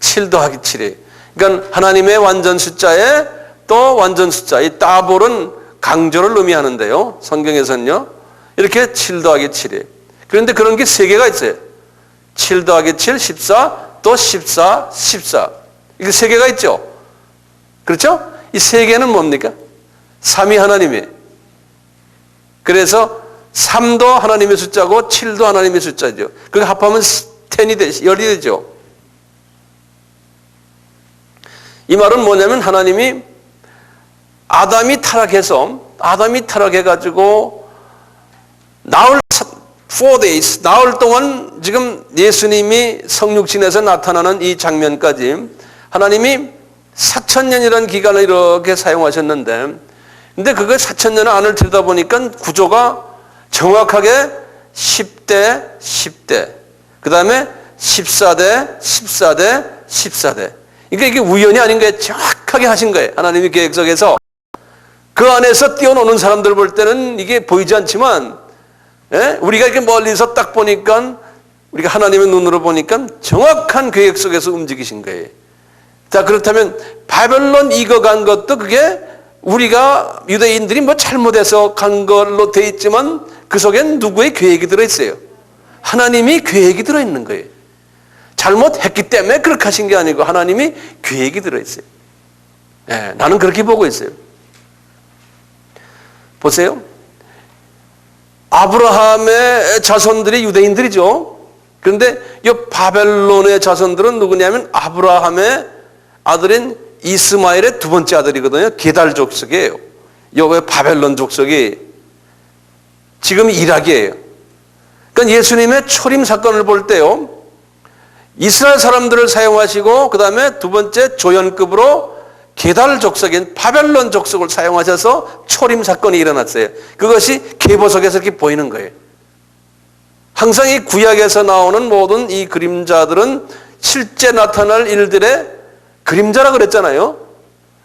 7 더하기 7이에요. 그러니까 하나님의 완전 숫자에 또 완전 숫자, 이 따볼은 강조를 의미하는데요. 성경에서는요. 이렇게 7 더하기 7이에요. 그런데 그런 게 3개가 있어요. 7 더하기 7, 14, 또 14, 14. 이게 3개가 있죠. 그렇죠? 이 3개는 뭡니까? 3이 하나님이에요. 그래서 3도 하나님의 숫자고 7도 하나님의 숫자죠. 그게 합하면 10이 되죠. 10이 되죠. 이 말은 뭐냐면 하나님이 아담이 타락해가지고 나흘 4days, 나흘 동안 지금 예수님이 성육신에서 나타나는 이 장면까지 하나님이 4000년이라는 기간을 이렇게 사용하셨는데, 근데 그거 4000년의 안을 들여다보니까 구조가 정확하게 10대, 10대, 그 다음에 14대, 14대, 14대. 그러니까 이게 우연이 아닌 거예요. 정확하게 하신 거예요. 하나님의 계획 속에서. 그 안에서 뛰어노는 사람들 볼 때는 이게 보이지 않지만, 우리가 이렇게 멀리서 딱 보니까, 우리가 하나님의 눈으로 보니까 정확한 계획 속에서 움직이신 거예요. 자, 그렇다면 바벨론 이거 것도 그게 우리가 유대인들이 뭐 잘못해서 간 걸로 돼 있지만 그 속엔 누구의 계획이 들어있어요? 하나님이 계획이 들어있는 거예요. 잘못했기 때문에 그렇게 하신 게 아니고 하나님이 계획이 들어있어요. 나는 그렇게 보고 있어요. 보세요. 아브라함의 자손들이 유대인들이죠. 그런데 이 바벨론의 자손들은 누구냐면 아브라함의 아들인 이스마엘의 두 번째 아들이거든요. 게달 족속이에요. 이 바벨론 족속이 지금 이락이에요. 그러니까 예수님의 초림 사건을 볼 때요. 이스라엘 사람들을 사용하시고 그 다음에 두 번째 조연급으로 게달 족속인 바벨론 족속을 사용하셔서 초림 사건이 일어났어요. 그것이 계보석에서 이렇게 보이는 거예요. 항상 이 구약에서 나오는 모든 이 그림자들은 실제 나타날 일들의 그림자라 그랬잖아요.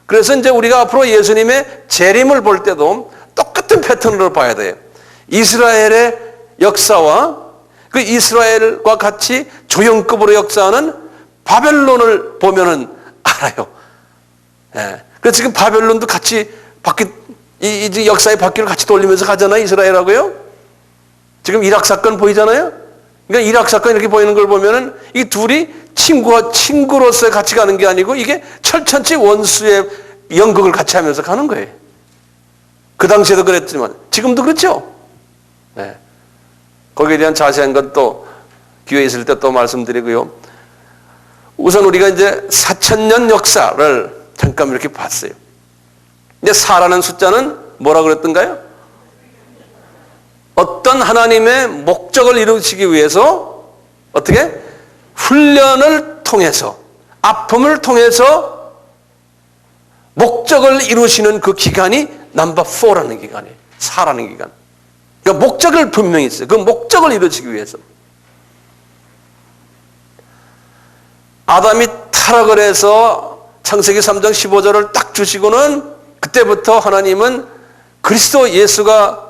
그래서 이제 우리가 앞으로 예수님의 재림을 볼 때도 똑같은 패턴으로 봐야 돼요. 이스라엘의 역사와 그 이스라엘과 같이 조형급으로 역사하는 바벨론을 보면은 알아요. 그래서 지금 바벨론도 같이 이 역사의 바퀴를 같이 돌리면서 가잖아요. 이스라엘하고요. 지금 이락 사건 보이잖아요. 그러니까 이락 사건 이렇게 보이는 걸 보면은 이 둘이 친구로서 같이 가는 게 아니고 이게 철천지 원수의 연극을 같이 하면서 가는 거예요. 그 당시에도 그랬지만 지금도 그렇죠. 거기에 대한 자세한 건 또 기회 있을 때 또 말씀드리고요. 우선 우리가 이제 4000년 역사를 잠깐 이렇게 봤어요. 근데 4라는 숫자는 뭐라 그랬던가요? 어떤 하나님의 목적을 이루시기 위해서 어떻게? 훈련을 통해서, 아픔을 통해서 목적을 이루시는 그 기간이 넘버 4라는 기간이에요. 4라는 기간. 그러니까 목적을 분명히 있어요. 그 목적을 이루시기 위해서. 아담이 타락을 해서 창세기 3장 15절을 딱 주시고는 그때부터 하나님은 그리스도 예수가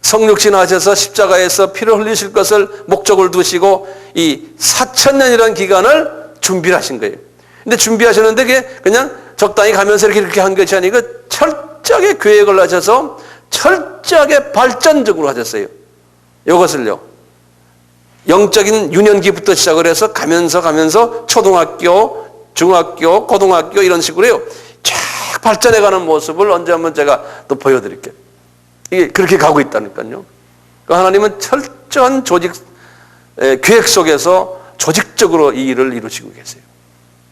성육신하셔서 십자가에서 피를 흘리실 것을 목적을 두시고 이 4,000년이라는 기간을 준비를 하신 거예요. 근데 준비하셨는데 그게 그냥 적당히 가면서 이렇게 한 것이 아니고 철저하게 계획을 하셔서 철저하게 발전적으로 하셨어요. 이것을요. 영적인 유년기부터 시작을 해서 가면서 초등학교, 중학교, 고등학교 이런 식으로요. 쫙 발전해가는 모습을 언제 한번 제가 또 보여드릴게요. 이게 그렇게 가고 있다니까요. 하나님은 철저한 조직 계획 속에서 조직적으로 이 일을 이루시고 계세요.